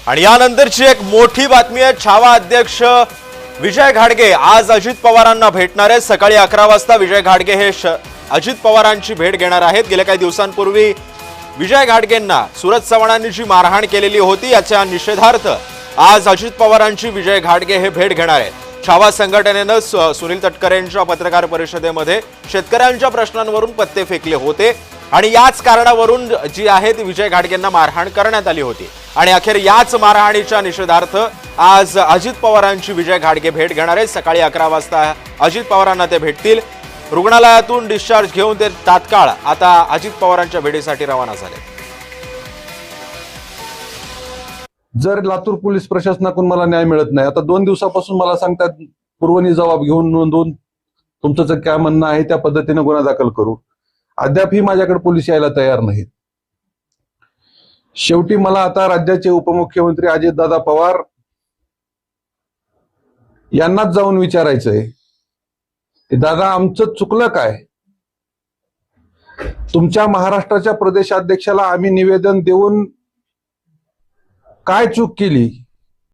आणि यानंतरची एक मोठी बातमी आहे। छावा अध्यक्ष विजय घाडगे आज अजित पवारांना भेटणार आहेत। सकाळी 11 वाजता विजय घाडगे हे अजित पवारांची भेट घेणार आहेत। गेल्या काही दिवसांपूर्वी विजय घाडगेंना सुरज चव्हाणांनी जी मारहाण केलेली होती याच्या निषेधार्थ आज अजित पवारांची विजय घाडगे हे भेट घेणार आहेत। छावा संघटनेने सुनील तटकरेंच्या पत्रकार परिषदेमध्ये शेतकऱ्यांच्या प्रश्नांवरून पत्ते फेकले होते आणि याच कारणावरून जी आहे ती विजय घाडगेंना मारहाण करण्यात आली होती आणि अखेर याच मारहाणीच्या निषेधार्थ आज अजित पवारांची विजय घाडगे भेट घेणार आहेत। सकाळी 11 वाजता अजित पवारांना ते भेटतील। रुग्णालयातून डिस्चार्ज घेऊन ते तात्काळ आता अजित पवारांच्या भेटीसाठी रवाना झाले। जर लातूर पोलीस प्रशासनाकडून मला न्याय मिळत नाही, आता 2 दिवसापासून मला सांगतात पूर्वनी जबाब घेऊन नोंदवून तुमचं जे काय म्हणणं आहे त्या पद्धतीने गुन्हा दाखल करू, अद्यापही माझ्याकडे पोलीस यायला तयार नाहीत। शेवटी मला आता राज्याचे उपमुख्यमंत्री अजितदादा पवार यांनाच जाऊन विचारायचंय की दादा आमचं चुकलं काय? तुमच्या महाराष्ट्राच्या प्रदेशाध्यक्षाला आम्ही निवेदन देऊन काय चूक केली